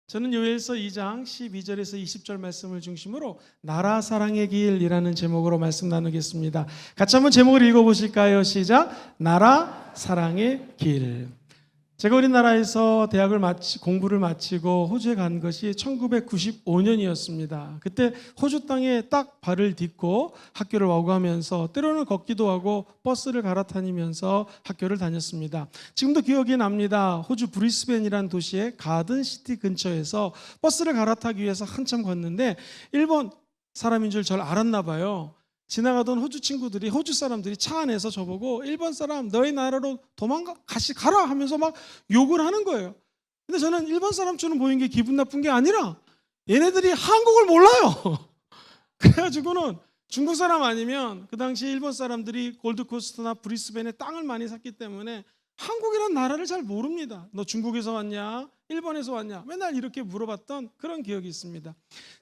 저는 요엘서 2장 12절에서 20절 말씀을 중심으로 나라 사랑의 길이라는 제목으로 말씀 나누겠습니다. 같이 한번 제목을 읽어보실까요? 시작! 나라 사랑의 길. 제가 우리나라에서 공부를 마치고 호주에 간 것이 1995년이었습니다. 그때 호주 땅에 딱 발을 딛고 학교를 오고 하면서 때로는 걷기도 하고 버스를 갈아타니면서 학교를 다녔습니다. 지금도 기억이 납니다. 호주 브리스벤이라는 도시의 가든시티 근처에서 버스를 갈아타기 위해서 한참 걷는데 일본 사람인 줄 저를 알았나 봐요. 지나가던 호주 사람들이 차 안에서 저보고 일본 사람 너희 나라로 가라 하면서 막 욕을 하는 거예요. 근데 저는 일본 사람처럼 보인 게 기분 나쁜 게 아니라 얘네들이 한국을 몰라요. 그래가지고는 중국 사람 아니면 그 당시 일본 사람들이 골드코스트나 브리스벤에 땅을 많이 샀기 때문에 한국이란 나라를 잘 모릅니다. 너 중국에서 왔냐? 일본에서 왔냐? 맨날 이렇게 물어봤던 그런 기억이 있습니다.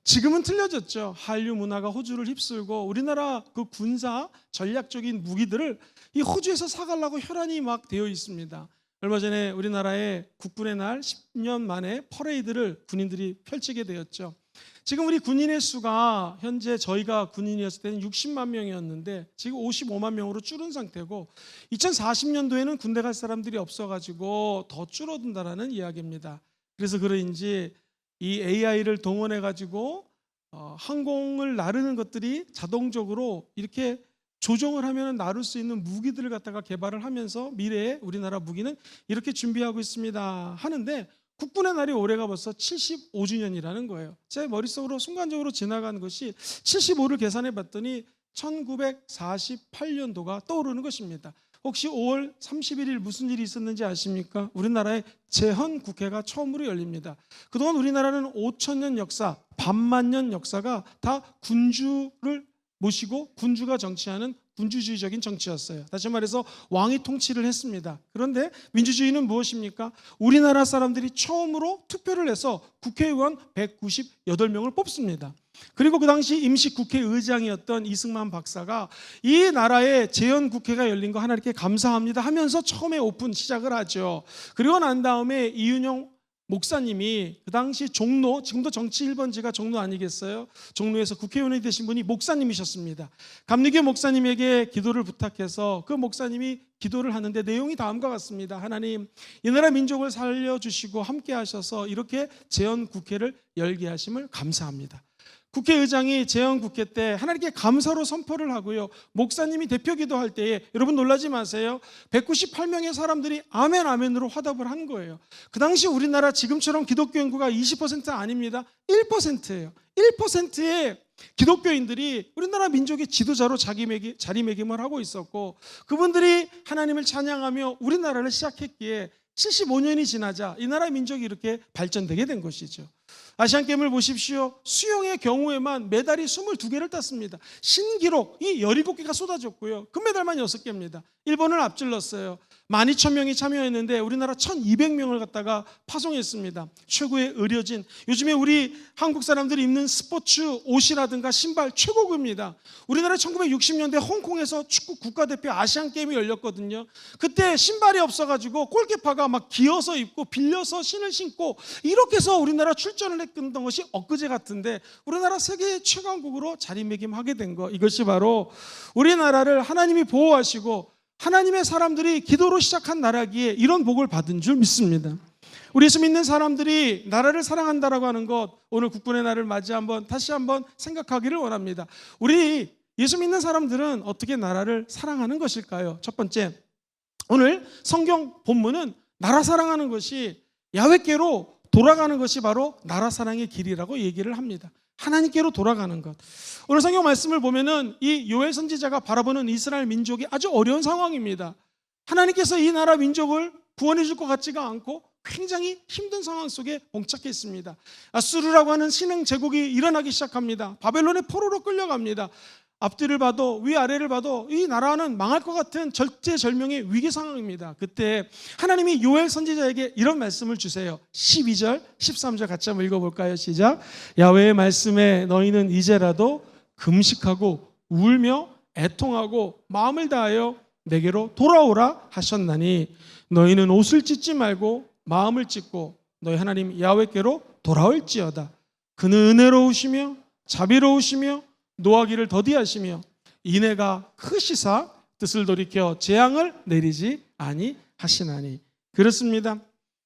지금은 틀려졌죠. 한류 문화가 호주를 휩쓸고 우리나라 그 군사 전략적인 무기들을 이 호주에서 사가려고 혈안이 막 되어 있습니다. 얼마 전에 우리나라의 국군의 날 10년 만에 퍼레이드를 군인들이 펼치게 되었죠. 지금 우리 군인의 수가 현재 저희가 군인이었을 때는 60만 명이었는데 지금 55만 명으로 줄은 상태고 2040년도에는 군대 갈 사람들이 없어가지고 더 줄어든다라는 이야기입니다. 그래서 그런지 이 AI를 동원해가지고 항공을 나르는 것들이 자동적으로 이렇게 조정을 하면 나를 수 있는 무기들을 갖다가 개발을 하면서 미래에 우리나라 무기는 이렇게 준비하고 있습니다 하는데 국군의 날이 올해가 벌써 75주년이라는 거예요. 제 머릿속으로 순간적으로 지나간 것이 75를 계산해 봤더니 1948년도가 떠오르는 것입니다. 혹시 5월 31일 무슨 일이 있었는지 아십니까? 우리나라의 제헌국회가 처음으로 열립니다. 그동안 우리나라는 5천년 역사, 반만년 역사가 다 군주를 모시고 군주가 정치하는 군주주의적인 정치였어요. 다시 말해서 왕이 통치를 했습니다. 그런데 민주주의는 무엇입니까? 우리나라 사람들이 처음으로 투표를 해서 국회의원 198명을 뽑습니다. 그리고 그 당시 임시 국회의장이었던 이승만 박사가 이 나라의 재헌국회가 열린 거 하나님께 감사합니다 하면서 처음에 오픈 시작을 하죠. 그리고 난 다음에 이윤영 목사님이 그 당시 종로, 지금도 정치 1번지가 종로 아니겠어요? 종로에서 국회의원이 되신 분이 목사님이셨습니다. 감리교 목사님에게 기도를 부탁해서 그 목사님이 기도를 하는데 내용이 다음과 같습니다. 하나님, 이 나라 민족을 살려주시고 함께 하셔서 이렇게 재헌국회를 열게 하심을 감사합니다. 국회의장이 재헌국회 때 하나님께 감사로 선포를 하고요. 목사님이 대표 기도할 때에 여러분 놀라지 마세요. 198명의 사람들이 아멘 아멘으로 화답을 한 거예요. 그 당시 우리나라 지금처럼 기독교 인구가 20% 아닙니다. 1%예요. 1%의 기독교인들이 우리나라 민족의 지도자로 자리매김을 하고 있었고 그분들이 하나님을 찬양하며 우리나라를 시작했기에 75년이 지나자 이 나라 민족이 이렇게 발전되게 된 것이죠. 아시안게임을 보십시오. 수영의 경우에만 메달이 22개를 땄습니다. 신기록 이 17개가 쏟아졌고요. 금메달만 6개입니다. 일본을 앞질렀어요. 12,000명이 참여했는데 우리나라 1,200명을 갖다가 파송했습니다. 최고의 의료진, 요즘에 우리 한국 사람들이 입는 스포츠 옷이라든가 신발 최고급입니다. 우리나라 1960년대 홍콩에서 축구 국가대표 아시안게임이 열렸거든요. 그때 신발이 없어가지고 골키퍼가 막 기어서 입고 빌려서 신을 신고 이렇게 해서 우리나라 출전을 했던 것이 엊그제 같은데 우리나라 세계 최강국으로 자리매김하게 된 거, 이것이 바로 우리나라를 하나님이 보호하시고 하나님의 사람들이 기도로 시작한 나라기에 이런 복을 받은 줄 믿습니다. 우리 예수 믿는 사람들이 나라를 사랑한다라고 하는 것, 오늘 국군의 날을 맞이 다시 한번 생각하기를 원합니다. 우리 예수 믿는 사람들은 어떻게 나라를 사랑하는 것일까요? 첫 번째, 오늘 성경 본문은 나라 사랑하는 것이 야훼께로 돌아가는 것이 바로 나라 사랑의 길이라고 얘기를 합니다. 하나님께로 돌아가는 것. 오늘 성경 말씀을 보면은 이 요엘 선지자가 바라보는 이스라엘 민족이 아주 어려운 상황입니다. 하나님께서 이 나라 민족을 구원해 줄 것 같지가 않고 굉장히 힘든 상황 속에 봉착해 있습니다. 아수르라고 하는 신흥 제국이 일어나기 시작합니다. 바벨론의 포로로 끌려갑니다. 앞뒤를 봐도 위아래를 봐도 이 나라는 망할 것 같은 절제절명의 위기 상황입니다. 그때 하나님이 요엘 선지자에게 이런 말씀을 주세요. 12절 13절 같이 한번 읽어볼까요? 시작. 야훼의 말씀에 너희는 이제라도 금식하고 울며 애통하고 마음을 다하여 내게로 돌아오라 하셨나니 너희는 옷을 찢지 말고 마음을 찢고 너희 하나님 야훼께로 돌아올지어다. 그는 은혜로우시며 자비로우시며 노하기를 더디하시며 인애가 크시사 뜻을 돌이켜 재앙을 내리지 아니하시나니. 그렇습니다.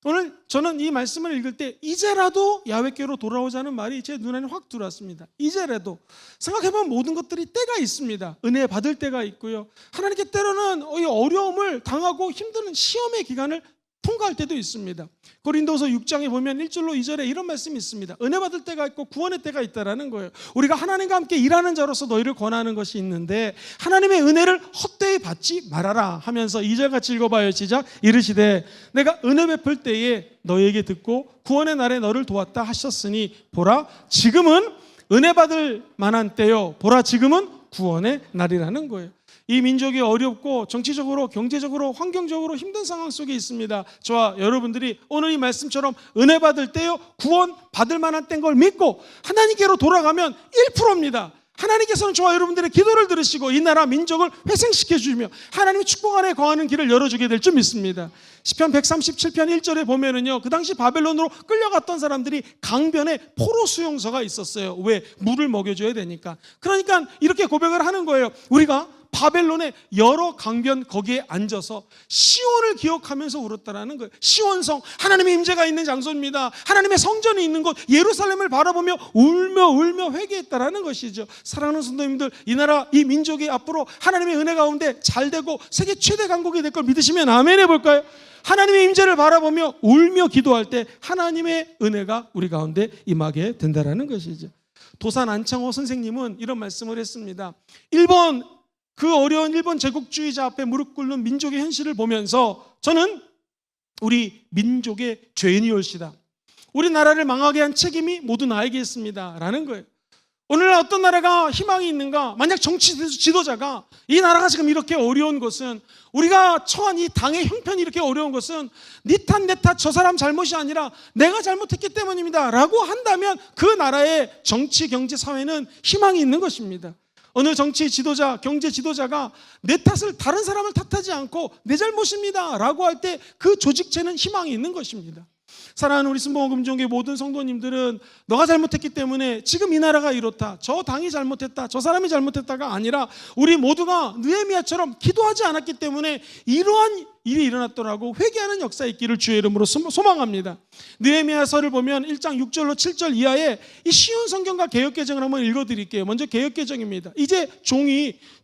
오늘 저는 이 말씀을 읽을 때 이제라도 야훼께로 돌아오자는 말이 제 눈에 확 들어왔습니다. 이제라도. 생각해보면 모든 것들이 때가 있습니다. 은혜 받을 때가 있고요. 하나님께 때로는 어려움을 당하고 힘든 시험의 기간을 통과할 때도 있습니다. 고린도서 6장에 보면 1절로 2절에 이런 말씀이 있습니다. 은혜 받을 때가 있고 구원의 때가 있다라는 거예요. 우리가 하나님과 함께 일하는 자로서 너희를 권하는 것이 있는데 하나님의 은혜를 헛되이 받지 말아라 하면서 2절 같이 읽어봐요. 시작. 이르시되 내가 은혜 베풀 때에 너희에게 듣고 구원의 날에 너를 도왔다 하셨으니 보라 지금은 은혜 받을 만한 때요. 보라 지금은 구원의 날이라는 거예요. 이 민족이 어렵고 정치적으로 경제적으로 환경적으로 힘든 상황 속에 있습니다. 저와 여러분들이 오늘 이 말씀처럼 은혜 받을 때요 구원 받을 만한 때인 걸 믿고 하나님께로 돌아가면 1%입니다. 하나님께서는 저와 여러분들의 기도를 들으시고 이 나라 민족을 회생시켜 주시며 하나님의 축복 안에 거하는 길을 열어주게 될 줄 믿습니다. 시편 137편 1절에 보면은요, 그 당시 바벨론으로 끌려갔던 사람들이 강변에 포로 수용소가 있었어요. 왜? 물을 먹여줘야 되니까. 그러니까 이렇게 고백을 하는 거예요. 우리가 바벨론의 여러 강변 거기에 앉아서 시온을 기억하면서 울었다라는 거예요. 시온성, 하나님의 임재가 있는 장소입니다. 하나님의 성전이 있는 곳 예루살렘을 바라보며 울며 회개했다라는 것이죠. 사랑하는 성도님들, 이 나라 이 민족이 앞으로 하나님의 은혜 가운데 잘되고 세계 최대 강국이 될 걸 믿으시면 아멘 해볼까요? 하나님의 임재를 바라보며 울며 기도할 때 하나님의 은혜가 우리 가운데 임하게 된다라는 것이죠. 도산 안창호 선생님은 이런 말씀을 했습니다. 그 어려운 일본 제국주의자 앞에 무릎 꿇는 민족의 현실을 보면서 저는 우리 민족의 죄인이올시다. 우리나라를 망하게 한 책임이 모두 나에게 있습니다. 라는 거예요. 오늘날 어떤 나라가 희망이 있는가? 만약 정치 지도자가 이 나라가 지금 이렇게 어려운 것은, 우리가 처한 이 당의 형편이 이렇게 어려운 것은 네 탓 내 탓 저 사람 잘못이 아니라 내가 잘못했기 때문입니다 라고 한다면 그 나라의 정치, 경제, 사회는 희망이 있는 것입니다. 어느 정치 지도자, 경제 지도자가 내 탓을 다른 사람을 탓하지 않고 내 잘못입니다 라고 할 때 그 조직체는 희망이 있는 것입니다. 사랑하는 우리 순복음금종의 모든 성도님들은 너가 잘못했기 때문에 지금 이 나라가 이렇다, 저 당이 잘못했다, 저 사람이 잘못했다가 아니라 우리 모두가 느헤미야처럼 기도하지 않았기 때문에 이러한 일이 일어났더라고 회개하는 역사 있기를 주의 이름으로 소망합니다. 느헤미야서를 보면 1장 6절로 7절 이하에 이 쉬운 성경과 개역개정을 한번 읽어드릴게요. 먼저 개역개정입니다. 이제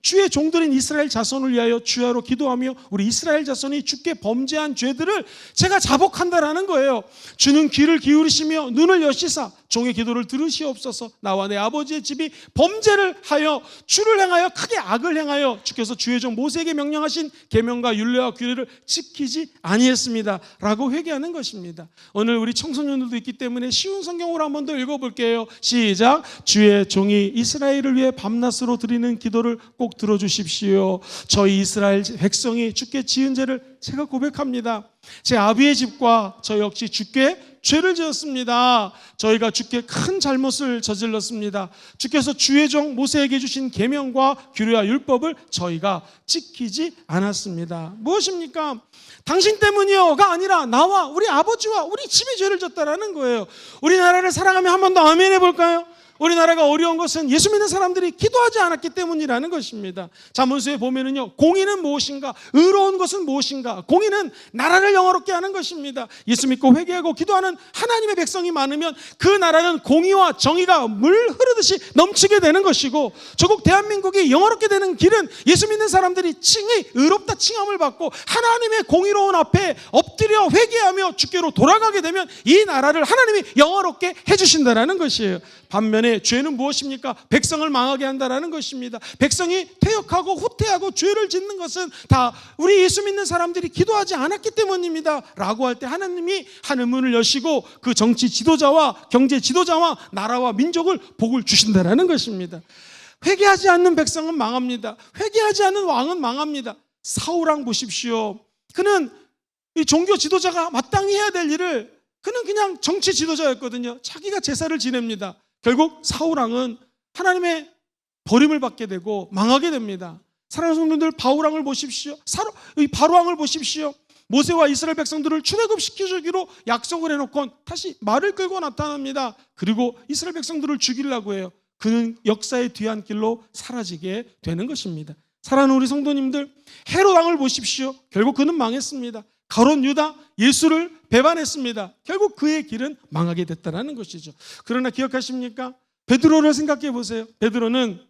주의 종들인 이스라엘 자손을 위하여 주야로 기도하며 우리 이스라엘 자손이 주께 범죄한 죄들을 제가 자복한다라는 거예요. 주는 귀를 기울이시며 눈을 여시사 종의 기도를 들으시옵소서. 나와 내 아버지의 집이 범죄를 하여 주를 행하여 크게 악을 행하여 주께서 주의 종 모세에게 명령하신 계명과 율례와 규례를 지키지 아니했습니다 라고 회개하는 것입니다. 오늘 우리 청소년들도 있기 때문에 쉬운 성경으로 한 번 더 읽어볼게요. 시작. 주의 종이 이스라엘을 위해 밤낮으로 드리는 기도를 꼭 들어주십시오. 저희 이스라엘 백성이 주께 지은 죄를 제가 고백합니다. 제 아비의 집과 저 역시 주께 죄를 지었습니다. 저희가 주께 큰 잘못을 저질렀습니다. 주께서 주의 종 모세에게 주신 계명과 규례와 율법을 저희가 지키지 않았습니다. 무엇입니까? 당신 때문이요가 아니라 나와 우리 아버지와 우리 집에 죄를 졌다라는 거예요. 우리나라를 사랑하며 한 번 더 아멘 해볼까요? 우리나라가 어려운 것은 예수 믿는 사람들이 기도하지 않았기 때문이라는 것입니다. 잠언서에 보면은요, 공의는 무엇인가? 의로운 것은 무엇인가? 공의는 나라를 영화롭게 하는 것입니다. 예수 믿고 회개하고 기도하는 하나님의 백성이 많으면 그 나라는 공의와 정의가 물 흐르듯이 넘치게 되는 것이고, 조국 대한민국이 영화롭게 되는 길은 예수 믿는 사람들이 칭의, 의롭다 칭함을 받고 하나님의 공의로운 앞에 엎드려 회개하며 주께로 돌아가게 되면 이 나라를 하나님이 영화롭게 해주신다는 것이에요. 반면에 죄는 무엇입니까? 백성을 망하게 한다는 것입니다. 백성이 퇴역하고 후퇴하고 죄를 짓는 것은 다 우리 예수 믿는 사람들이 기도하지 않았기 때문입니다 라고 할 때 하나님이 하늘문을 여시고 그 정치 지도자와 경제 지도자와 나라와 민족을 복을 주신다는 것입니다. 회개하지 않는 백성은 망합니다. 회개하지 않는 왕은 망합니다. 사울왕 보십시오. 그는 이 종교 지도자가 마땅히 해야 될 일을, 그는 그냥 정치 지도자였거든요. 자기가 제사를 지냅니다. 결국 사울왕은 하나님의 버림을 받게 되고 망하게 됩니다. 사랑하는 성도들, 바울왕을 보십시오. 바로왕을 보십시오. 모세와 이스라엘 백성들을 출애굽시켜주기로 약속을 해놓고 다시 말을 끌고 나타납니다. 그리고 이스라엘 백성들을 죽이려고 해요. 그는 역사의 뒤안길로 사라지게 되는 것입니다. 사랑하는 우리 성도님들, 헤롯 왕을 보십시오. 결국 그는 망했습니다. 가룟 유다 예수를 배반했습니다. 결국 그의 길은 망하게 됐다는 것이죠. 그러나 기억하십니까? 베드로를 생각해 보세요. 베드로는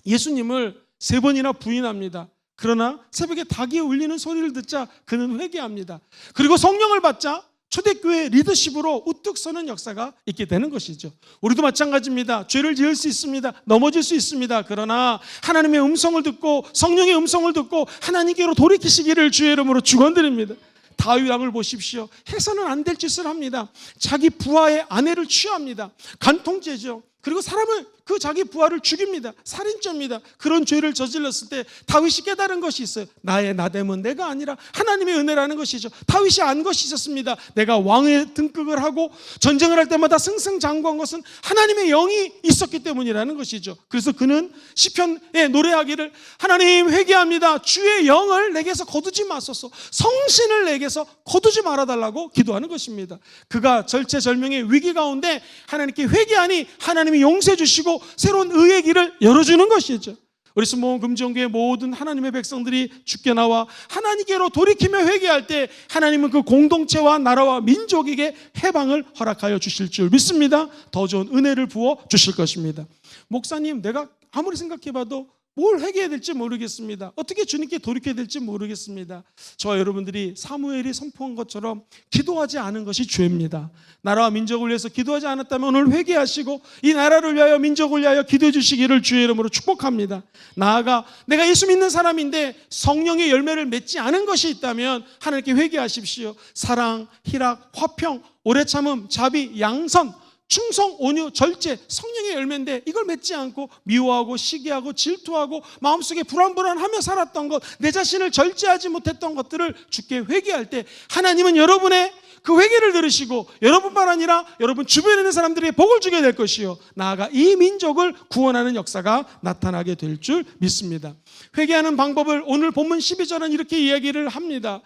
예수님을 3번이나 부인합니다. 그러나 새벽에 닭이 울리는 소리를 듣자 그는 회개합니다. 그리고 성령을 받자 초대교회 리더십으로 우뚝 서는 역사가 있게 되는 것이죠. 우리도 마찬가지입니다. 죄를 지을 수 있습니다. 넘어질 수 있습니다. 그러나 하나님의 음성을 듣고 성령의 음성을 듣고 하나님께로 돌이키시기를 주의 이름으로 축원드립니다. 다윗 왕을 보십시오. 해서는 안 될 짓을 합니다. 자기 부하의 아내를 취합니다. 간통죄죠. 그리고 사람을 그 자기 부하를 죽입니다. 살인죄입니다. 그런 죄를 저질렀을 때 다윗이 깨달은 것이 있어요. 나의 나됨은 내가 아니라 하나님의 은혜라는 것이죠. 다윗이 안 것이 있었습니다. 내가 왕의 등극을 하고 전쟁을 할 때마다 승승장구한 것은 하나님의 영이 있었기 때문이라는 것이죠. 그래서 그는 시편에 노래하기를 하나님 회개합니다. 주의 영을 내게서 거두지 마소서. 성신을 내게서 거두지 말아달라고 기도하는 것입니다. 그가 절체절명의 위기 가운데 하나님께 회개하니 하나님이 용서해 주시고 새로운 의의 길을 열어주는 것이죠. 우리 스모원 금정교회 모든 하나님의 백성들이 주께 나와 하나님께로 돌이키며 회개할 때 하나님은 그 공동체와 나라와 민족에게 해방을 허락하여 주실 줄 믿습니다. 더 좋은 은혜를 부어 주실 것입니다. 목사님, 내가 아무리 생각해봐도 뭘 회개해야 될지 모르겠습니다. 어떻게 주님께 돌이켜야 될지 모르겠습니다. 저와 여러분들이 사무엘이 선포한 것처럼 기도하지 않은 것이 죄입니다. 나라와 민족을 위해서 기도하지 않았다면 오늘 회개하시고 이 나라를 위하여 민족을 위하여 기도해 주시기를 주의 이름으로 축복합니다. 나아가 내가 예수 믿는 사람인데 성령의 열매를 맺지 않은 것이 있다면 하나님께 회개하십시오. 사랑, 희락, 화평, 오래 참음, 자비, 양선, 충성, 온유, 절제, 성령의 열매인데 이걸 맺지 않고 미워하고 시기하고 질투하고 마음속에 불안불안하며 살았던 것, 내 자신을 절제하지 못했던 것들을 주께 회개할 때 하나님은 여러분의 그 회개를 들으시고 여러분만 아니라 여러분 주변에 있는 사람들에게 복을 주게 될 것이요, 나아가 이 민족을 구원하는 역사가 나타나게 될 줄 믿습니다. 회개하는 방법을 오늘 본문 12절은 이렇게 이야기를 합니다.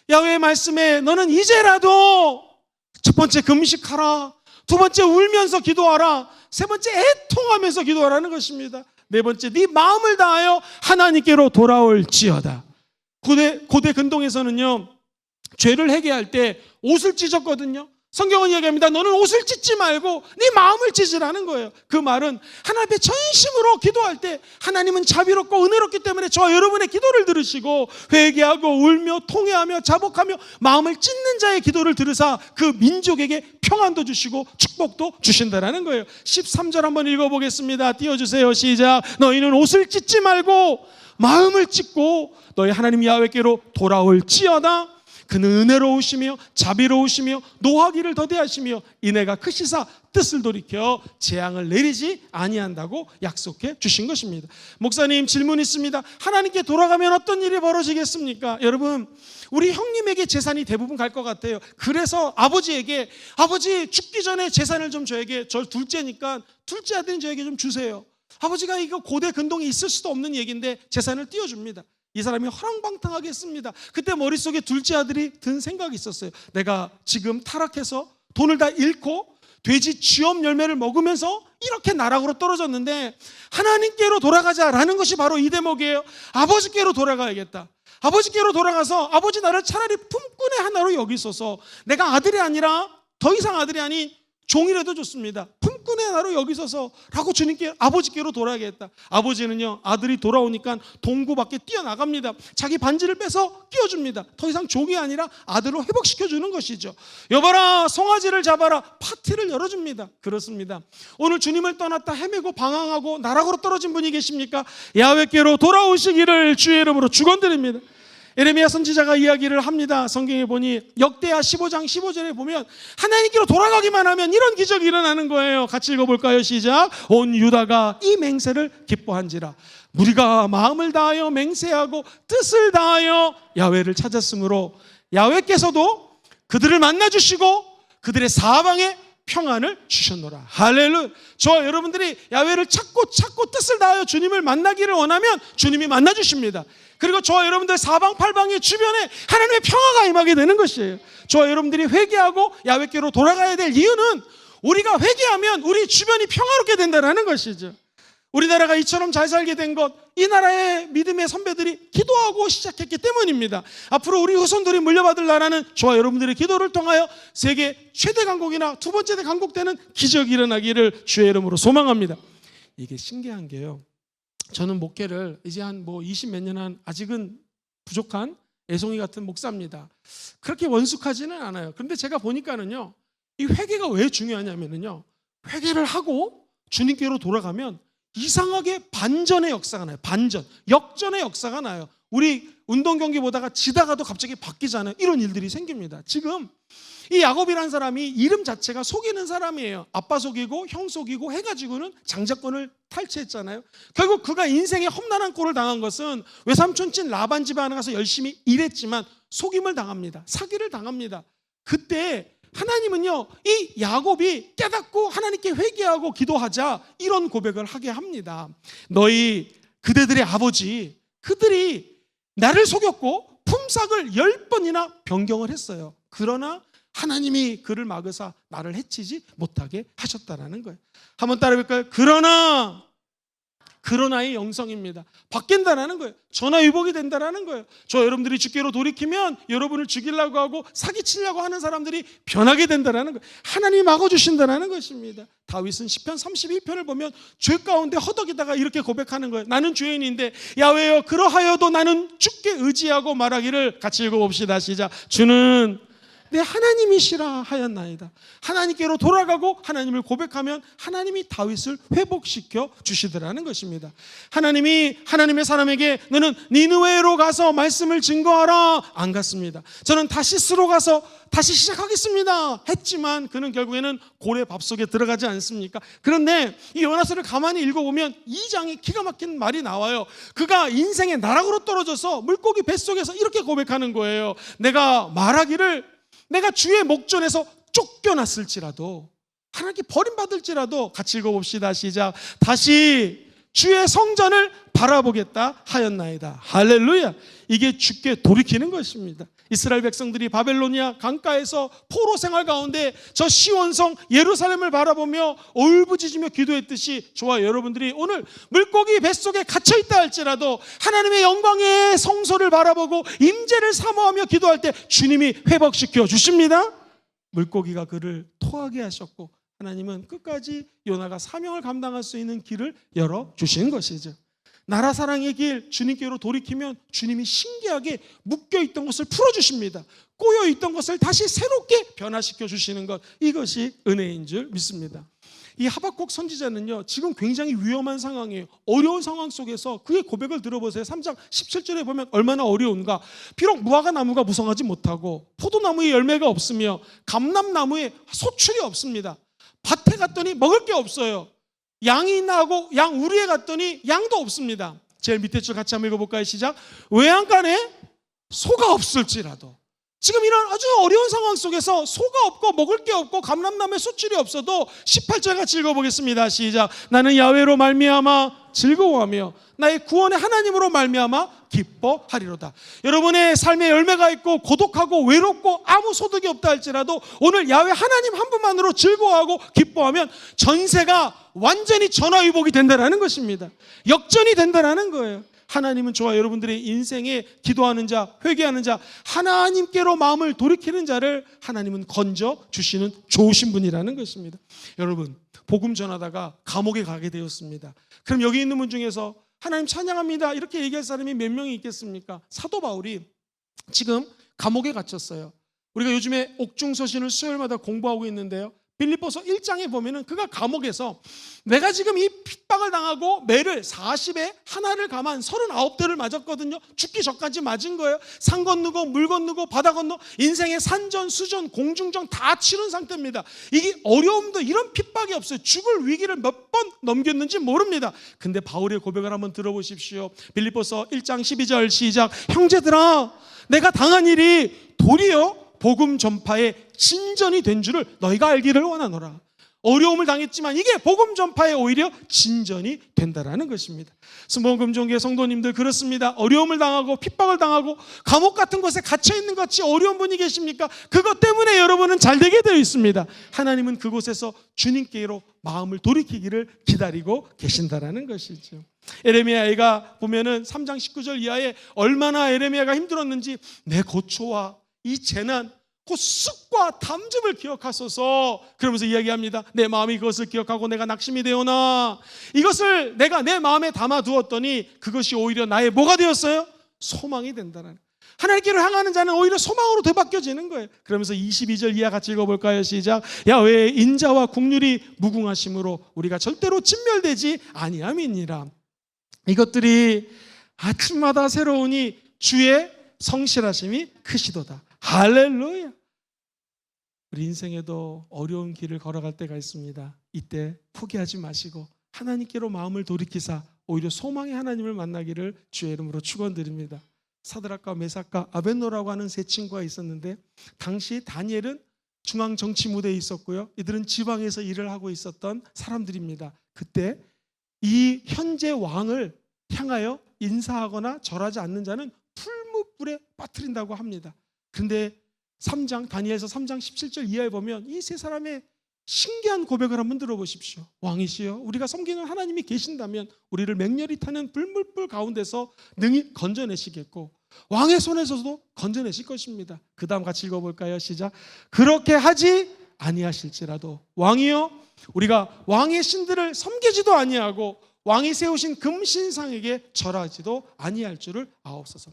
야훼의 말씀에 너는 이제라도 첫 번째 금식하라, 두 번째 울면서 기도하라, 세 번째 애통하면서 기도하라는 것입니다. 네 번째 네 마음을 다하여 하나님께로 돌아올지어다. 고대 근동에서는요, 죄를 회개할 때 옷을 찢었거든요. 성경은 이야기합니다. 너는 옷을 찢지 말고 네 마음을 찢으라는 거예요. 그 말은 하나님 앞에 전심으로 기도할 때 하나님은 자비롭고 은혜롭기 때문에 저와 여러분의 기도를 들으시고 회개하고 울며 통회하며 자복하며 마음을 찢는 자의 기도를 들으사 그 민족에게 평안도 주시고 축복도 주신다라는 거예요. 13절 한번 읽어보겠습니다. 띄워주세요. 시작. 너희는 옷을 찢지 말고 마음을 찢고 너희 하나님 야훼께로 돌아올지어다. 그는 은혜로우시며 자비로우시며 노하기를 더디하시며 인애가 크시사 뜻을 돌이켜 재앙을 내리지 아니한다고 약속해 주신 것입니다. 목사님, 질문 있습니다. 하나님께 돌아가면 어떤 일이 벌어지겠습니까? 여러분, 우리 형님에게 재산이 대부분 갈 것 같아요. 그래서 아버지에게, 아버지 죽기 전에 재산을 좀 저에게, 저 둘째니까 둘째 아들인 저에게 좀 주세요. 아버지가 이거 고대 근동에 있을 수도 없는 얘기인데 재산을 띄워줍니다. 이 사람이 허랑방탕하게 했습니다. 그때 머릿속에 둘째 아들이 든 생각이 있었어요. 내가 지금 타락해서 돈을 다 잃고 돼지 쥐엄 열매를 먹으면서 이렇게 나락으로 떨어졌는데 하나님께로 돌아가자라는 것이 바로 이 대목이에요. 아버지께로 돌아가야겠다. 아버지께로 돌아가서 아버지 나를 차라리 품꾼의 하나로 여기소서. 내가 아들이 아니라 더 이상 아들이 아닌 종이라도 좋습니다. 품꾼의 하나로 여기소서 라고 주님께 아버지께로 돌아가겠다. 아버지는요, 아들이 돌아오니까 동구 밖에 뛰어나갑니다. 자기 반지를 빼서 끼워줍니다. 더 이상 종이 아니라 아들로 회복시켜주는 것이죠. 여봐라, 송아지를 잡아라, 파티를 열어줍니다. 그렇습니다. 오늘 주님을 떠났다 헤매고 방황하고 나락으로 떨어진 분이 계십니까? 야훼께로 돌아오시기를 주의 이름으로 축원드립니다. 예레미야 선지자가 이야기를 합니다. 성경에 보니 역대하 15장 15절에 보면 하나님께로 돌아가기만 하면 이런 기적이 일어나는 거예요. 같이 읽어볼까요? 시작. 온 유다가 이 맹세를 기뻐한지라. 무리가 마음을 다하여 맹세하고 뜻을 다하여 야훼를 찾았으므로 야훼께서도 그들을 만나주시고 그들의 사방에 평안을 주셨노라. 할렐루야. 저와 여러분들이 야훼를 찾고 뜻을 다하여 주님을 만나기를 원하면 주님이 만나주십니다. 그리고 저와 여러분들 사방팔방의 주변에 하나님의 평화가 임하게 되는 것이에요. 저와 여러분들이 회개하고 야훼께로 돌아가야 될 이유는 우리가 회개하면 우리 주변이 평화롭게 된다는 것이죠. 우리나라가 이처럼 잘 살게 된 것, 이 나라의 믿음의 선배들이 기도하고 시작했기 때문입니다. 앞으로 우리 후손들이 물려받을 나라는 저와 여러분들의 기도를 통하여 세계 최대 강국이나 두 번째 강국되는 기적이 일어나기를 주의 이름으로 소망합니다. 이게 신기한 게요, 저는 목회를 이제 한 20몇 년 한 아직은 부족한 애송이 같은 목사입니다. 그렇게 원숙하지는 않아요. 그런데 제가 보니까는요, 이 회개가 왜 중요하냐면요, 회개를 하고 주님께로 돌아가면 이상하게 반전의 역사가 나요. 역전의 역사가 나요. 우리 운동 경기 보다가 지다가도 갑자기 바뀌잖아요. 이런 일들이 생깁니다. 지금 이 야곱이라는 사람이 이름 자체가 속이는 사람이에요. 아빠 속이고 형 속이고 해가지고는 장자권을 탈취했잖아요. 결국 그가 인생에 험난한 꼴을 당한 것은 외삼촌친 라반 집에 하나 가서 열심히 일했지만 속임을 당합니다. 사기를 당합니다. 그때 하나님은요, 이 야곱이 깨닫고 하나님께 회개하고 기도하자 이런 고백을 하게 합니다. 너희 그대들의 아버지 그들이 나를 속였고 품삯을 10번이나 변경을 했어요. 그러나 하나님이 그를 막으사 나를 해치지 못하게 하셨다라는 거예요. 한번 따라해볼까요? 그러나의 영성입니다. 바뀐다라는 거예요. 전화위복이 된다라는 거예요. 저 여러분들이 주께로 돌이키면 여러분을 죽이려고 하고 사기치려고 하는 사람들이 변하게 된다라는 거예요. 하나님이 막아주신다라는 것입니다. 다윗은 시편 31편을 보면 죄 가운데 허덕이다가 이렇게 고백하는 거예요. 나는 죄인인데 야훼여 그러하여도 나는 주께 의지하고 말하기를, 같이 읽어봅시다. 시작. 주는 내 하나님이시라 하였나이다. 하나님께로 돌아가고 하나님을 고백하면 하나님이 다윗을 회복시켜 주시더라는 것입니다. 하나님이 하나님의 사람에게 너는 니느웨로 가서 말씀을 증거하라 안 갔습니다. 저는 다시스로 가서 다시 시작하겠습니다 했지만 그는 결국에는 고래 밥 속에 들어가지 않습니까? 그런데 이 요나서를 가만히 읽어보면 2장에 기가 막힌 말이 나와요. 그가 인생의 나락으로 떨어져서 물고기 뱃속에서 이렇게 고백하는 거예요. 내가 말하기를 내가 주의 목전에서 쫓겨났을지라도, 하나님께 버림받을지라도, 같이 읽어봅시다. 시작. 다시 주의 성전을 바라보겠다 하였나이다. 할렐루야. 이게 주께 돌이키는 것입니다. 이스라엘 백성들이 바벨로니아 강가에서 포로 생활 가운데 저 시온성 예루살렘을 바라보며 울부짖으며 기도했듯이 저와 여러분들이 오늘 물고기 뱃속에 갇혀있다 할지라도 하나님의 영광의 성소를 바라보고 임재를 사모하며 기도할 때 주님이 회복시켜 주십니다. 물고기가 그를 토하게 하셨고 하나님은 끝까지 요나가 사명을 감당할 수 있는 길을 열어주신 것이죠. 나라 사랑의 길, 주님께로 돌이키면 주님이 신기하게 묶여있던 것을 풀어주십니다. 꼬여있던 것을 다시 새롭게 변화시켜 주시는 것, 이것이 은혜인 줄 믿습니다. 이 하박국 선지자는요, 지금 굉장히 위험한 상황이에요. 어려운 상황 속에서 그의 고백을 들어보세요. 3장 17절에 보면 얼마나 어려운가. 비록 무화과 나무가 무성하지 못하고 포도나무에 열매가 없으며 감람나무에 소출이 없습니다. 밭에 갔더니 먹을 게 없어요. 양이 있나 하고 양 우리에 갔더니 양도 없습니다. 제일 밑에 줄 같이 한번 읽어볼까요? 시작. 외양간에 소가 없을지라도, 지금 이런 아주 어려운 상황 속에서 소가 없고 먹을 게 없고 감람나무에 수출이 없어도 18절 같이 읽어보겠습니다. 시작. 나는 야훼로 말미암아 즐거워하며 나의 구원의 하나님으로 말미암아 기뻐하리로다. 여러분의 삶에 열매가 있고 고독하고 외롭고 아무 소득이 없다 할지라도 오늘 야훼 하나님 한 분만으로 즐거워하고 기뻐하면 전세가 완전히 전화위복이 된다는 것입니다. 역전이 된다는 거예요. 하나님은 저와 여러분들의 인생에 기도하는 자, 회개하는 자, 하나님께로 마음을 돌이키는 자를 하나님은 건져 주시는 좋으신 분이라는 것입니다. 여러분, 복음 전하다가 감옥에 가게 되었습니다. 그럼 여기 있는 분 중에서 하나님 찬양합니다 이렇게 얘기할 사람이 몇 명이 있겠습니까? 사도 바울이 지금 감옥에 갇혔어요. 우리가 요즘에 옥중서신을 수요일마다 공부하고 있는데요, 빌립보서 1장에 보면은 그가 감옥에서 내가 지금 이 핍박을 당하고 매를 40에 하나를 감한 39대를 맞았거든요. 죽기 전까지 맞은 거예요. 산 건너고 물 건너고 바다 건너 인생의 산전 수전 공중전 다 치른 상태입니다. 이게 어려움도 이런 핍박이 없어요. 죽을 위기를 몇 번 넘겼는지 모릅니다. 근데 바울의 고백을 한번 들어보십시오. 빌립보서 1장 12절 시작. 형제들아, 내가 당한 일이 도리어 복음 전파의 진전이 된 줄을 너희가 알기를 원하노라. 어려움을 당했지만 이게 복음 전파에 오히려 진전이 된다라는 것입니다. 스모금종교의 성도님들 그렇습니다. 어려움을 당하고 핍박을 당하고 감옥 같은 곳에 갇혀 있는 것 같이 어려운 분이 계십니까? 그것 때문에 여러분은 잘 되게 되어 있습니다. 하나님은 그곳에서 주님께로 마음을 돌이키기를 기다리고 계신다라는 것이죠. 에레미야가 보면은 3장 19절 이하에 얼마나 에레미야가 힘들었는지, 내 고초와 이 재난 그 쑥과 담즙을 기억하소서 그러면서 이야기합니다. 내 마음이 그것을 기억하고 내가 낙심이 되오나 이것을 내가 내 마음에 담아두었더니 그것이 오히려 나의 뭐가 되었어요? 소망이 된다는, 하나님께로 향하는 자는 오히려 소망으로 되바뀌어지는 거예요. 그러면서 22절 이하 같이 읽어볼까요? 시작. 야외의 인자와 국률이 무궁하심으로 우리가 절대로 진멸되지 아니함이니라. 이것들이 아침마다 새로우니 주의 성실하심이 크시도다. 할렐루야. 우리 인생에도 어려운 길을 걸어갈 때가 있습니다. 이때 포기하지 마시고 하나님께로 마음을 돌이키사 오히려 소망의 하나님을 만나기를 주의 이름으로 축원드립니다. 사드락과 메삭과 아벳노라고 하는 세 친구가 있었는데, 당시 다니엘은 중앙 정치 무대에 있었고요, 이들은 지방에서 일을 하고 있었던 사람들입니다. 그때 이 현재 왕을 향하여 인사하거나 절하지 않는 자는 풀무불에 빠뜨린다고 합니다. 그런데 다니엘서 3장 17절 이하에 보면 이 세 사람의 신기한 고백을 한번 들어보십시오. 왕이시여, 우리가 섬기는 하나님이 계신다면 우리를 맹렬히 타는 불물불 가운데서 능히 건져내시겠고 왕의 손에서도 건져내실 것입니다. 그 다음 같이 읽어볼까요? 시작. 그렇게 하지 아니하실지라도 왕이여, 우리가 왕의 신들을 섬기지도 아니하고 왕이 세우신 금신상에게 절하지도 아니할 줄을 아옵소서.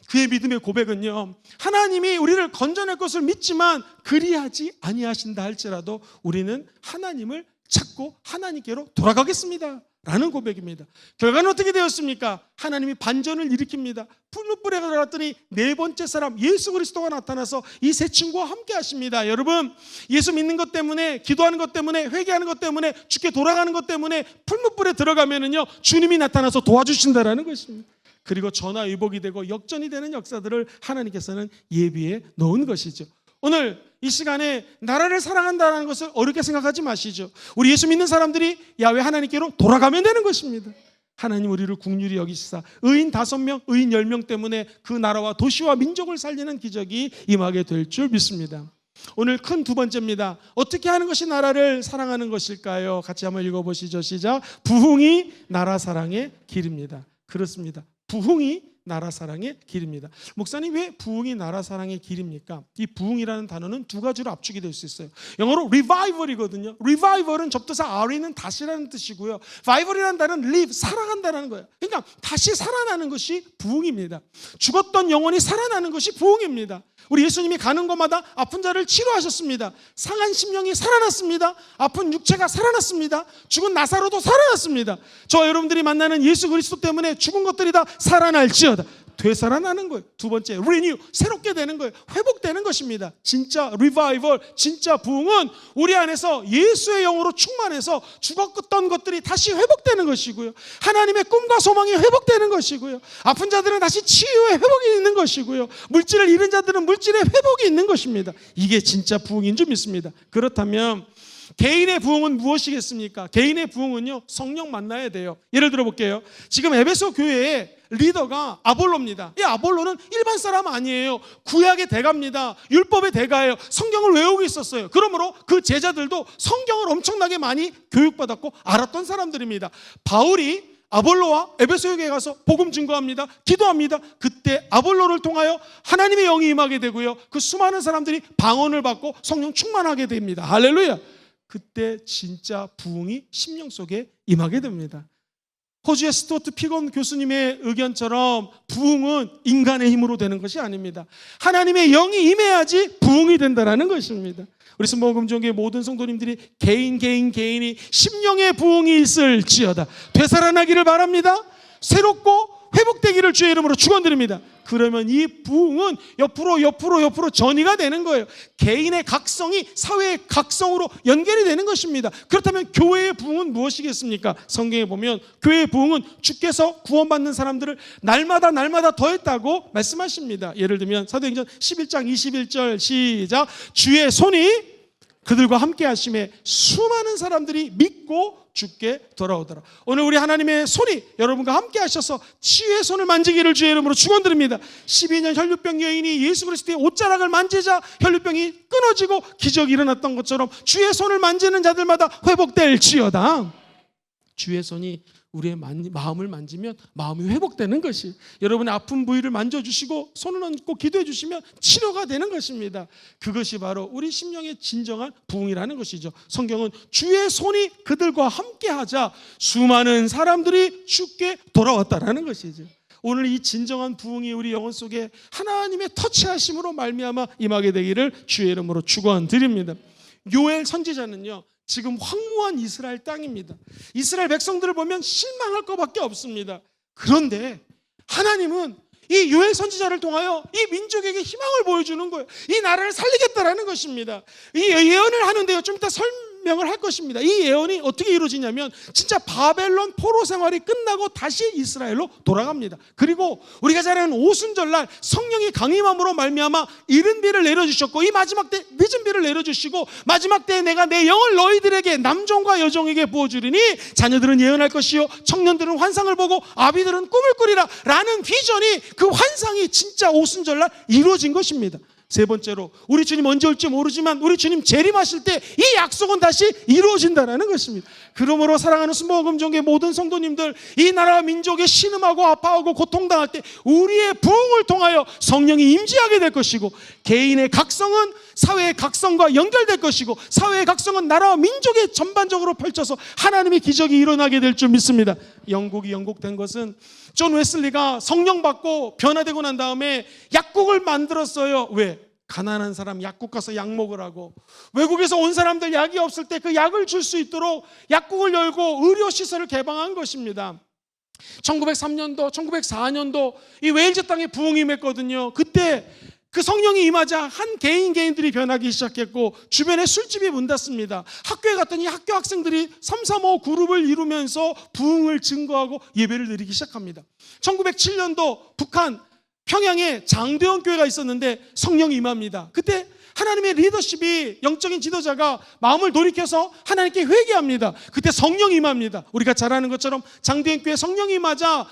그의 믿음의 고백은요, 하나님이 우리를 건져낼 것을 믿지만 그리하지 아니하신다 할지라도 우리는 하나님을 찾고 하나님께로 돌아가겠습니다 라는 고백입니다. 결과는 어떻게 되었습니까? 하나님이 반전을 일으킵니다. 풀무불에 들어갔더니 네 번째 사람 예수 그리스도가 나타나서 이 세 친구와 함께 하십니다. 여러분, 예수 믿는 것 때문에, 기도하는 것 때문에, 회개하는 것 때문에, 주께 돌아가는 것 때문에 풀무불에 들어가면은요, 주님이 나타나서 도와주신다라는 것입니다. 그리고 전화위복이 되고 역전이 되는 역사들을 하나님께서는 예비해 놓은 것이죠. 오늘 이 시간에 나라를 사랑한다는 것을 어렵게 생각하지 마시죠. 우리 예수 믿는 사람들이 야훼 하나님께로 돌아가면 되는 것입니다. 하나님 우리를 긍휼히 여기시사 의인 5명, 의인 10명 때문에 그 나라와 도시와 민족을 살리는 기적이 임하게 될 줄 믿습니다. 오늘 큰 두 번째입니다. 어떻게 하는 것이 나라를 사랑하는 것일까요? 같이 한번 읽어보시죠. 시작. 부흥이 나라 사랑의 길입니다. 그렇습니다. 부흥이 나라 사랑의 길입니다. 목사님, 왜 부흥이 나라 사랑의 길입니까? 이 부흥이라는 단어는 두 가지로 압축이 될 수 있어요. 영어로 revival이거든요. revival은 접두사 are는 다시라는 뜻이고요, vival이라는 단어는 live, 살아간다는 거예요. 그러니까 다시 살아나는 것이 부흥입니다. 죽었던 영혼이 살아나는 것이 부흥입니다. 우리 예수님이 가는 곳마다 아픈 자를 치료하셨습니다. 상한 심령이 살아났습니다. 아픈 육체가 살아났습니다. 죽은 나사로도 살아났습니다. 저와 여러분들이 만나는 예수 그리스도 때문에 죽은 것들이 다 살아날지어다. 되살아나는 거예요. 두 번째, renew, 새롭게 되는 거예요. 회복되는 것입니다. 진짜 revival, 진짜 부흥은 우리 안에서 예수의 영으로 충만해서 죽었던 것들이 다시 회복되는 것이고요, 하나님의 꿈과 소망이 회복되는 것이고요, 아픈 자들은 다시 치유의 회복이 있는 것이고요, 물질을 잃은 자들은 물질의 회복이 있는 것입니다. 이게 진짜 부흥인 줄 믿습니다. 그렇다면 개인의 부흥은 무엇이겠습니까? 개인의 부흥은요, 성령 만나야 돼요. 예를 들어 볼게요. 지금 에베소 교회에 리더가 아볼로입니다. 이 아볼로는 일반 사람 아니에요. 구약의 대가입니다. 율법의 대가예요. 성경을 외우고 있었어요. 그러므로 그 제자들도 성경을 엄청나게 많이 교육받았고 알았던 사람들입니다. 바울이 아볼로와 에베소 교회에 가서 복음 증거합니다. 기도합니다. 그때 아볼로를 통하여 하나님의 영이 임하게 되고요, 그 수많은 사람들이 방언을 받고 성령 충만하게 됩니다. 할렐루야. 그때 진짜 부흥이 심령 속에 임하게 됩니다. 호주의 스튜어트 피건 교수님의 의견처럼 부흥은 인간의 힘으로 되는 것이 아닙니다. 하나님의 영이 임해야지 부흥이 된다는 것입니다. 우리 스모금종교의 모든 성도님들이 개인이 심령의 부흥이 있을지어다 되살아나기를 바랍니다. 새롭고 회복되기를 주의 이름으로 축원드립니다. 그러면 이 부흥은 옆으로 전이가 되는 거예요. 개인의 각성이 사회의 각성으로 연결이 되는 것입니다. 그렇다면 교회의 부흥은 무엇이겠습니까? 성경에 보면 교회의 부흥은 주께서 구원받는 사람들을 날마다 더했다고 말씀하십니다. 예를 들면 사도행전 11장 21절 시작. 주의 손이 그들과 함께 하심에 수많은 사람들이 믿고 주께 돌아오더라. 오늘 우리 하나님의 손이 여러분과 함께 하셔서 치유의 손을 만지기를 주의 이름으로 축원드립니다. 12년 혈류병 여인이 예수 그리스도의 옷자락을 만지자 혈류병이 끊어지고 기적이 일어났던 것처럼 주의 손을 만지는 자들마다 회복될지어다. 주의 손이 우리의 마음을 만지면 마음이 회복되는 것이, 여러분의 아픈 부위를 만져주시고 손을 얹고 기도해 주시면 치료가 되는 것입니다. 그것이 바로 우리 심령의 진정한 부흥이라는 것이죠. 성경은 주의 손이 그들과 함께하자 수많은 사람들이 주께 돌아왔다라는 것이죠. 오늘 이 진정한 부흥이 우리 영혼 속에 하나님의 터치하심으로 말미암아 임하게 되기를 주의 이름으로 축원드립니다. 요엘 선지자는요, 지금 황무한 이스라엘 땅입니다. 이스라엘 백성들을 보면 실망할 것밖에 없습니다. 그런데 하나님은 이 요엘 선지자를 통하여 이 민족에게 희망을 보여주는 거예요. 이 나라를 살리겠다라는 것입니다. 이 예언을 하는데요, 좀 이따 설명을 할 것입니다. 이 예언이 어떻게 이루어지냐면 진짜 바벨론 포로 생활이 끝나고 다시 이스라엘로 돌아갑니다. 그리고 우리가 잘 아는 오순절날 성령이 강림함으로 말미암아 이른 비를 내려주셨고, 이 마지막 때 늦은 비를 내려주시고, 마지막 때에 내가 내 영을 너희들에게 남종과 여종에게 부어주리니 자녀들은 예언할 것이요 청년들은 환상을 보고 아비들은 꿈을 꾸리라 라는 비전이, 그 환상이 진짜 오순절날 이루어진 것입니다. 세 번째로, 우리 주님 언제 올지 모르지만 우리 주님 재림하실 때 이 약속은 다시 이루어진다는 것입니다. 그러므로 사랑하는 순복음종교의 모든 성도님들, 이 나라 민족이 신음하고 아파하고 고통당할 때 우리의 부흥을 통하여 성령이 임재하게 될 것이고, 개인의 각성은 사회의 각성과 연결될 것이고, 사회의 각성은 나라와 민족에 전반적으로 펼쳐서 하나님의 기적이 일어나게 될 줄 믿습니다. 영국이 영국된 것은 존 웨슬리가 성령 받고 변화되고 난 다음에 약국을 만들었어요. 왜? 가난한 사람 약국 가서 약 먹으라고. 외국에서 온 사람들 약이 없을 때 그 약을 줄 수 있도록 약국을 열고 의료시설을 개방한 것입니다. 1903년도, 1904년도 이 웨일즈 땅에 부흥이 임했거든요. 그때 그 성령이 임하자 한 개인들이 변하기 시작했고, 주변에 술집이 문 닫습니다. 학교에 갔더니 학교 학생들이 335 그룹을 이루면서 부흥을 증거하고 예배를 드리기 시작합니다. 1907년도 북한 평양에 장대원 교회가 있었는데 성령이 임합니다. 그때 하나님의 리더십이, 영적인 지도자가 마음을 돌이켜서 하나님께 회개합니다. 그때 성령이 임합니다. 우리가 잘 아는 것처럼 장대원 교회 성령이 임하자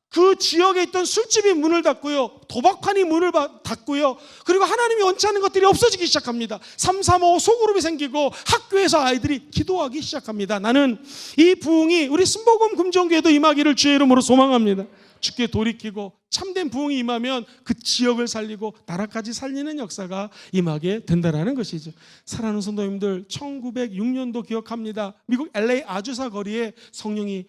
그 지역에 있던 술집이 문을 닫고요, 도박판이 문을 닫고요, 그리고 하나님이 원치 않는 것들이 없어지기 시작합니다. 335 소그룹이 생기고 학교에서 아이들이 기도하기 시작합니다. 나는 이 부흥이 우리 순복음 금종교에도 임하기를 주의 이름으로 소망합니다. 주께 돌이키고 참된 부흥이 임하면 그 지역을 살리고 나라까지 살리는 역사가 임하게 된다는 것이죠. 사랑하는 성도님들, 1906년도 기억합니다. 미국 LA 아주사 거리에 성령이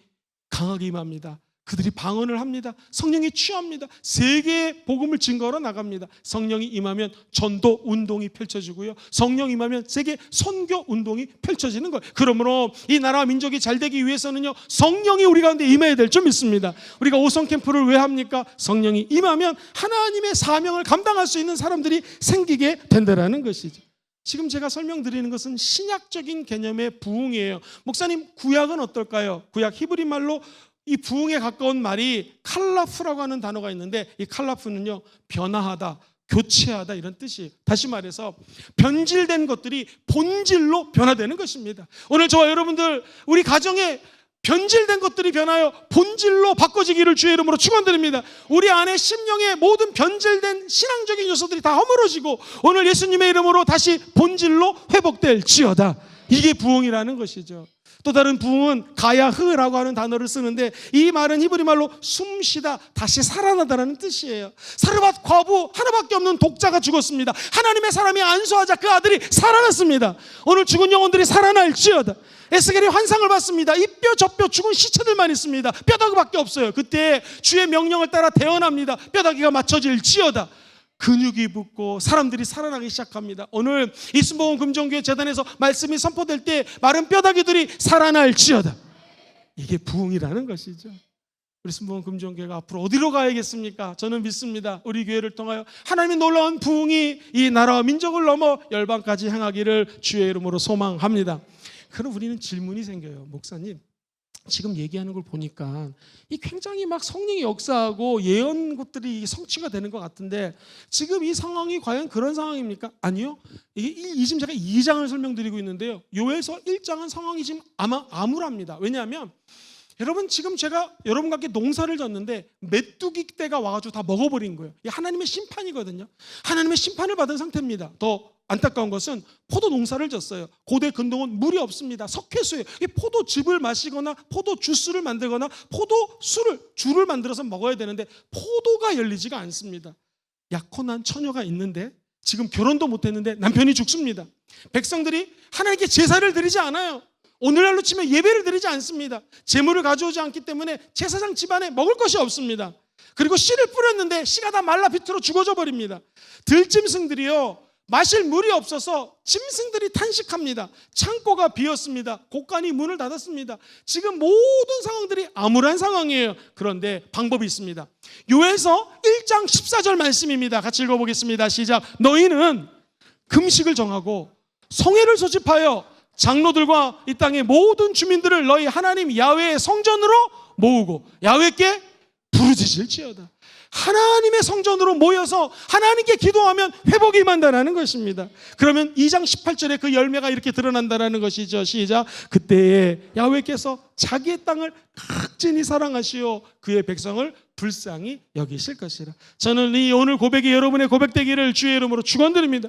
강하게 임합니다. 그들이 방언을 합니다. 성령이 취합니다. 세계의 복음을 증거하러 나갑니다. 성령이 임하면 전도 운동이 펼쳐지고요, 성령 임하면 세계 선교 운동이 펼쳐지는 거예요. 그러므로 이 나라와 민족이 잘 되기 위해서는요, 성령이 우리 가운데 임해야 될 줄 믿습니다. 우리가 오성 캠프를 왜 합니까? 성령이 임하면 하나님의 사명을 감당할 수 있는 사람들이 생기게 된다는 것이죠. 지금 제가 설명드리는 것은 신약적인 개념의 부흥이에요. 목사님, 구약은 어떨까요? 구약 히브리 말로 이 부흥에 가까운 말이 칼라프라고 하는 단어가 있는데, 이 칼라프는요, 변화하다, 교체하다 이런 뜻이에요. 다시 말해서 변질된 것들이 본질로 변화되는 것입니다. 오늘 저와 여러분들, 우리 가정에 변질된 것들이 변하여 본질로 바꿔지기를 주의 이름으로 축원드립니다. 우리 안에 심령의 모든 변질된 신앙적인 요소들이 다 허물어지고 오늘 예수님의 이름으로 다시 본질로 회복될지어다. 이게 부흥이라는 것이죠. 또 다른 부흥은 가야흐라고 하는 단어를 쓰는데, 이 말은 히브리 말로 숨쉬다, 다시 살아나다라는 뜻이에요. 사르밧 과부 하나밖에 없는 독자가 죽었습니다. 하나님의 사람이 안수하자 그 아들이 살아났습니다. 오늘 죽은 영혼들이 살아날지어다. 에스겔이 환상을 봤습니다. 이 뼈 저 뼈 죽은 시체들만 있습니다. 뼈다귀밖에 없어요. 그때 주의 명령을 따라 태어납니다. 뼈다귀가 맞춰질지어다. 근육이 붙고 사람들이 살아나기 시작합니다. 오늘 이 순복음 금종교회 재단에서 말씀이 선포될 때 마른 뼈다귀들이 살아날지어다. 이게 부흥이라는 것이죠. 우리 순복음 금종교회가 앞으로 어디로 가야겠습니까? 저는 믿습니다. 우리 교회를 통하여 하나님의 놀라운 부흥이 이 나라와 민족을 넘어 열방까지 향하기를 주의 이름으로 소망합니다. 그럼 우리는 질문이 생겨요. 목사님, 지금 얘기하는 걸 보니까 이 굉장히 막 성령이 역사하고 예언것들이 성취가 되는 것 같은데 지금 이 상황이 과연 그런 상황입니까? 아니요. 지금 제가 2장을 설명드리고 있는데요. 요에서 1장은 상황이 지금 아마 암울합니다. 왜냐하면 여러분, 지금 제가 여러분과 함께 농사를 졌는데 메뚜기 떼가 와가지고 다 먹어버린 거예요. 이게 하나님의 심판이거든요. 하나님의 심판을 받은 상태입니다. 더 안타까운 것은 포도 농사를 졌어요. 고대 근동은 물이 없습니다. 석회수예요. 이 포도즙을 마시거나 포도 주스를 만들거나 줄을 만들어서 먹어야 되는데 포도가 열리지가 않습니다. 약혼한 처녀가 있는데 지금 결혼도 못했는데 남편이 죽습니다. 백성들이 하나님께 제사를 드리지 않아요. 오늘날로 치면 예배를 드리지 않습니다. 제물을 가져오지 않기 때문에 제사장 집안에 먹을 것이 없습니다. 그리고 씨를 뿌렸는데 씨가 다 말라 비틀어 죽어져 버립니다. 들짐승들이요, 마실 물이 없어서 짐승들이 탄식합니다. 창고가 비었습니다. 곡간이 문을 닫았습니다. 지금 모든 상황들이 암울한 상황이에요. 그런데 방법이 있습니다. 요에서 1장 14절 말씀입니다. 같이 읽어보겠습니다. 시작. 너희는 금식을 정하고 성회를 소집하여 장로들과 이 땅의 모든 주민들을 너희 하나님 야훼의 성전으로 모으고 야훼께 부르짖을지어다. 하나님의 성전으로 모여서 하나님께 기도하면 회복이 임한다는 것입니다. 그러면 2장 18절에 그 열매가 이렇게 드러난다는 것이죠. 시작. 그때에 야훼께서 자기의 땅을 극진히 사랑하시어 그의 백성을 불쌍히 여기실 것이라. 저는 이 오늘 고백이 여러분의 고백되기를 주의 이름으로 축원드립니다.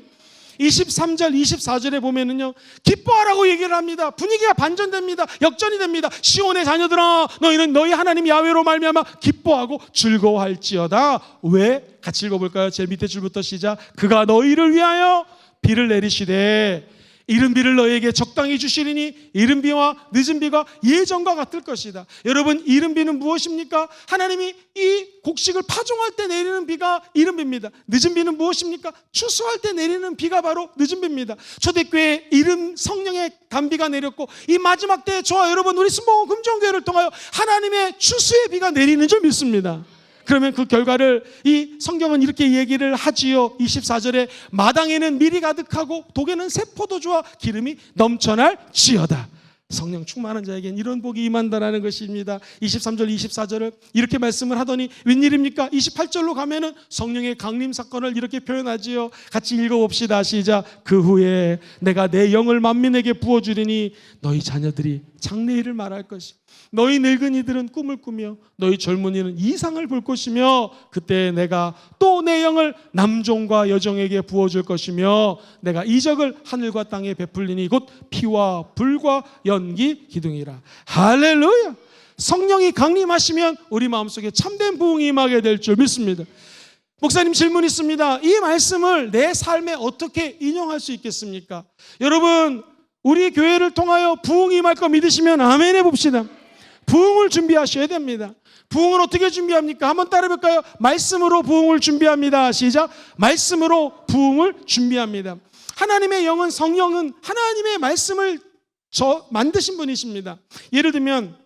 23절 24절에 보면은요, 기뻐하라고 얘기를 합니다. 분위기가 반전됩니다. 역전이 됩니다. 시온의 자녀들아, 너희는 너희 하나님 야훼로 말미암아 기뻐하고 즐거워할지어다. 왜? 같이 읽어볼까요? 제일 밑에 줄부터 시작. 그가 너희를 위하여 비를 내리시되 이른 비를 너희에게 적당히 주시리니 이른 비와 늦은 비가 예전과 같을 것이다. 여러분, 이른 비는 무엇입니까? 하나님이 이 곡식을 파종할 때 내리는 비가 이른 비입니다. 늦은 비는 무엇입니까? 추수할 때 내리는 비가 바로 늦은 비입니다. 초대교회에 이른 성령의 단비가 내렸고 이 마지막 때에 저와 여러분, 우리 순복음 금종교회를 통하여 하나님의 추수의 비가 내리는 줄 믿습니다. 그러면 그 결과를 이 성경은 이렇게 얘기를 하지요. 24절에 마당에는 밀이 가득하고 독에는 새 포도주와 기름이 넘쳐날지어다. 성령 충만한 자에겐 이런 복이 임한다라는 것입니다. 23절 24절을 이렇게 말씀을 하더니 웬일입니까? 28절로 가면은 성령의 강림 사건을 이렇게 표현하지요. 같이 읽어봅시다. 시작. 그 후에 내가 내 영을 만민에게 부어주리니 너희 자녀들이 장래일을 말할 것이고 너희 늙은이들은 꿈을 꾸며 너희 젊은이는 이상을 볼 것이며 그때 내가 또 내 영을 남종과 여종에게 부어줄 것이며 내가 이적을 하늘과 땅에 베풀리니 곧 피와 불과 연기 기둥이라. 할렐루야. 성령이 강림하시면 우리 마음속에 참된 부흥이 임하게 될 줄 믿습니다. 목사님, 질문 있습니다. 이 말씀을 내 삶에 어떻게 인용할 수 있겠습니까? 여러분, 우리 교회를 통하여 부흥이 임할 거 믿으시면 아멘 해봅시다. 부흥을 준비하셔야 됩니다. 부흥을 어떻게 준비합니까? 한번 따라해볼까요? 말씀으로 부흥을 준비합니다. 시작. 말씀으로 부흥을 준비합니다. 하나님의 영은, 성령은 하나님의 말씀을 만드신 분이십니다. 예를 들면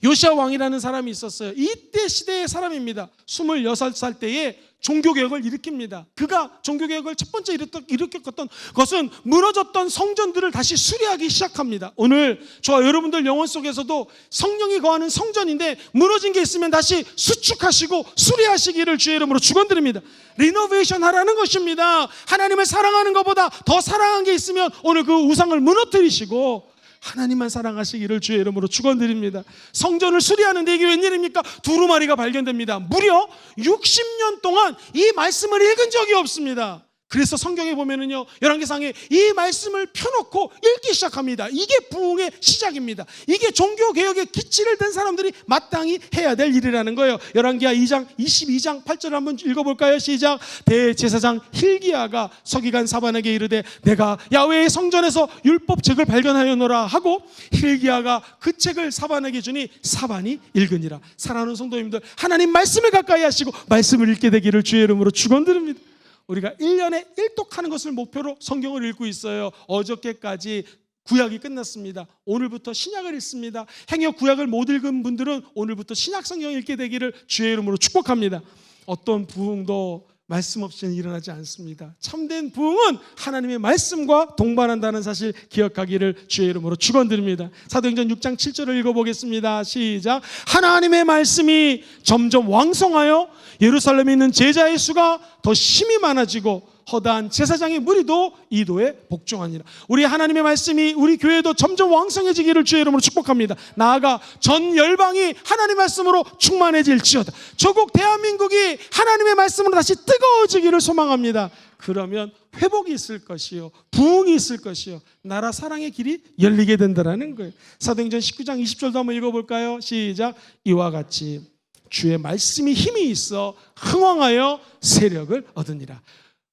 요시야 왕이라는 사람이 있었어요. 이때 시대의 사람입니다. 26살 때에 종교개혁을 일으킵니다. 그가 종교개혁을 첫 번째 일으켰던 것은 무너졌던 성전들을 다시 수리하기 시작합니다. 오늘 저와 여러분들 영혼 속에서도 성령이 거하는 성전인데 무너진 게 있으면 다시 수축하시고 수리하시기를 주의 이름으로 축원드립니다. 리노베이션 하라는 것입니다. 하나님을 사랑하는 것보다 더 사랑한 게 있으면 오늘 그 우상을 무너뜨리시고 하나님만 사랑하시기를 주의 이름으로 축원드립니다. 성전을 수리하는데 이게 웬일입니까? 두루마리가 발견됩니다. 무려 60년 동안 이 말씀을 읽은 적이 없습니다. 그래서 성경에 보면은요, 열왕기상에 이 말씀을 펴놓고 읽기 시작합니다. 이게 부흥의 시작입니다. 이게 종교개혁의 기치를 댄 사람들이 마땅히 해야 될 일이라는 거예요. 열왕기하 2장 22장 8절을 한번 읽어볼까요? 시작. 대제사장 힐기야가 서기관 사반에게 이르되 내가 야훼의 성전에서 율법책을 발견하였노라 하고 힐기야가 그 책을 사반에게 주니 사반이 읽으니라. 사랑하는 성도님들, 하나님 말씀을 가까이 하시고 말씀을 읽게 되기를 주의 이름으로 축원드립니다. 우리가 1년에 1독하는 것을 목표로 성경을 읽고 있어요. 어저께까지 구약이 끝났습니다. 오늘부터 신약을 읽습니다. 행여 구약을 못 읽은 분들은 오늘부터 신약 성경 읽게 되기를 주의 이름으로 축복합니다. 어떤 부흥도 말씀 없이는 일어나지 않습니다. 참된 부흥은 하나님의 말씀과 동반한다는 사실 기억하기를 주의 이름으로 축원드립니다. 사도행전 6장 7절을 읽어보겠습니다. 시작. 하나님의 말씀이 점점 왕성하여 예루살렘에 있는 제자의 수가 더 심히 많아지고 허다한 제사장의 무리도 이도에 복종하니라. 우리 하나님의 말씀이 우리 교회도 점점 왕성해지기를 주의 이름으로 축복합니다. 나아가 전 열방이 하나님의 말씀으로 충만해질지어다. 조국 대한민국이 하나님의 말씀으로 다시 뜨거워지기를 소망합니다. 그러면 회복이 있을 것이요, 부흥이 있을 것이요, 나라 사랑의 길이 열리게 된다는 거예요. 사도행전 19장 20절도 한번 읽어볼까요? 시작. 이와 같이 주의 말씀이 힘이 있어 흥왕하여 세력을 얻으니라.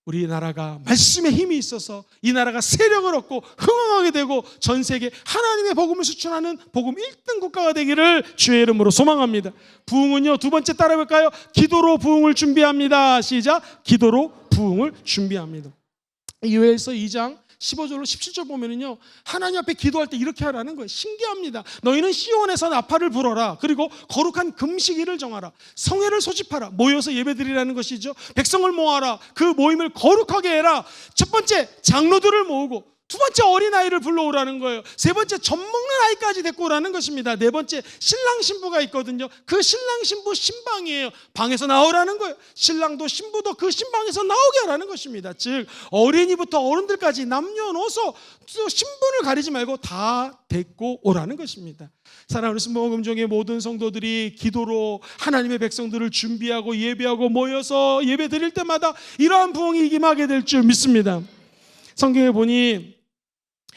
우리나라가 말씀에 힘이 있어서 이 나라가 세력을 얻고 흥황하게 되고 전 세계 하나님의 복음을 수출하는 복음 1등 국가가 되기를 주의 이름으로 소망합니다. 부흥은요, 두 번째 따라해볼까요? 기도로 부흥을 준비합니다. 시작. 기도로 부흥을 준비합니다. 요엘서 2장 15절로 17절 보면은요, 하나님 앞에 기도할 때 이렇게 하라는 거예요. 신기합니다. 너희는 시온에서 나팔을 불어라. 그리고 거룩한 금식일을 정하라. 성회를 소집하라. 모여서 예배드리라는 것이죠. 백성을 모아라. 그 모임을 거룩하게 해라. 첫 번째, 장로들을 모으고, 두 번째, 어린아이를 불러오라는 거예요. 세 번째, 젖 먹는 아이까지 데리고 오라는 것입니다. 네 번째, 신랑 신부가 있거든요. 그 신랑 신부 신방이에요. 방에서 나오라는 거예요. 신랑도 신부도 그 신방에서 나오게 하라는 것입니다. 즉 어린이부터 어른들까지 남녀노소 신분을 가리지 말고 다 데리고 오라는 것입니다. 사랑하는 순복음종의 모든 성도들이 기도로 하나님의 백성들을 준비하고 예배하고 모여서 예배 드릴 때마다 이러한 부흥이 임하게 될 줄 믿습니다. 성경에 보니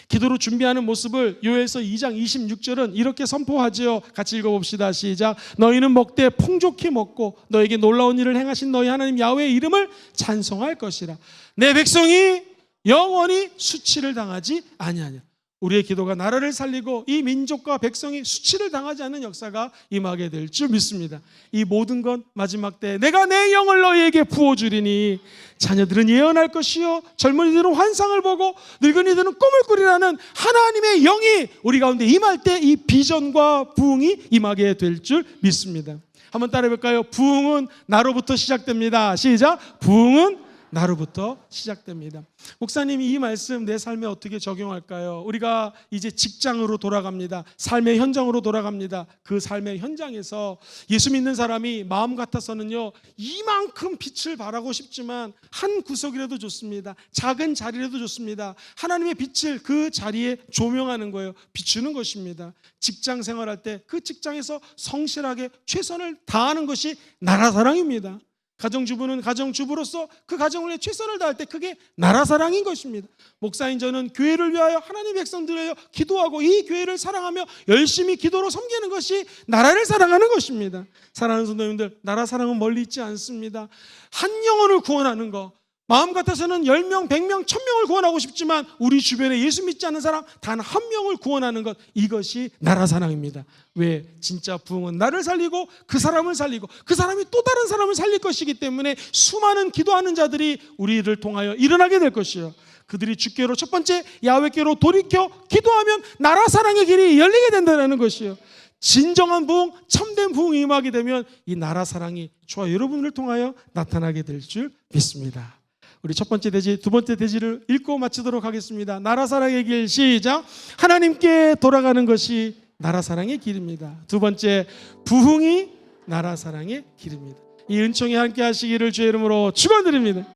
기도로 준비하는 모습을 요엘서 2장 26절은 이렇게 선포하지요. 같이 읽어봅시다. 시작. 너희는 먹되 풍족히 먹고 너에게 놀라운 일을 행하신 너희 하나님 야훼의 이름을 찬송할 것이라. 내 백성이 영원히 수치를 당하지 아니하냐. 우리의 기도가 나라를 살리고 이 민족과 백성이 수치를 당하지 않는 역사가 임하게 될 줄 믿습니다. 이 모든 건 마지막 때 내가 내 영을 너희에게 부어주리니 자녀들은 예언할 것이요 젊은이들은 환상을 보고 늙은이들은 꿈을 꾸리라는 하나님의 영이 우리 가운데 임할 때 이 비전과 부흥이 임하게 될 줄 믿습니다. 한번 따라해볼까요? 부흥은 나로부터 시작됩니다. 시작. 부흥은 나로부터 시작됩니다. 목사님이 이 말씀 내 삶에 어떻게 적용할까요? 우리가 이제 직장으로 돌아갑니다. 삶의 현장으로 돌아갑니다. 그 삶의 현장에서 예수 믿는 사람이 마음 같아서는요, 이만큼 빛을 발하고 싶지만 한 구석이라도 좋습니다. 작은 자리라도 좋습니다. 하나님의 빛을 그 자리에 조명하는 거예요. 비추는 것입니다. 직장 생활할 때 그 직장에서 성실하게 최선을 다하는 것이 나라 사랑입니다. 가정주부는 가정주부로서 그 가정을 위해 최선을 다할 때 그게 나라 사랑인 것입니다. 목사인 저는 교회를 위하여 하나님의 백성들을 위하여 기도하고 이 교회를 사랑하며 열심히 기도로 섬기는 것이 나라를 사랑하는 것입니다. 사랑하는 성도님들, 나라 사랑은 멀리 있지 않습니다. 한 영혼을 구원하는 것, 마음 같아서는 10명, 100명, 1000명을 구원하고 싶지만 우리 주변에 예수 믿지 않는 사람 단 한 명을 구원하는 것, 이것이 나라 사랑입니다. 왜? 진짜 부흥은 나를 살리고 그 사람을 살리고 그 사람이 또 다른 사람을 살릴 것이기 때문에 수많은 기도하는 자들이 우리를 통하여 일어나게 될 것이에요. 그들이 주께로, 첫 번째 야훼께로 돌이켜 기도하면 나라 사랑의 길이 열리게 된다는 것이에요. 진정한 부흥, 참된 부흥이 임하게 되면 이 나라 사랑이 저와 여러분을 통하여 나타나게 될 줄 믿습니다. 우리 첫 번째 대지, 두 번째 대지를 읽고 마치도록 하겠습니다. 나라 사랑의 길, 시작. 하나님께 돌아가는 것이 나라 사랑의 길입니다. 두 번째, 부흥이 나라 사랑의 길입니다. 이 은총에 함께 하시기를 주의 이름으로 축원드립니다.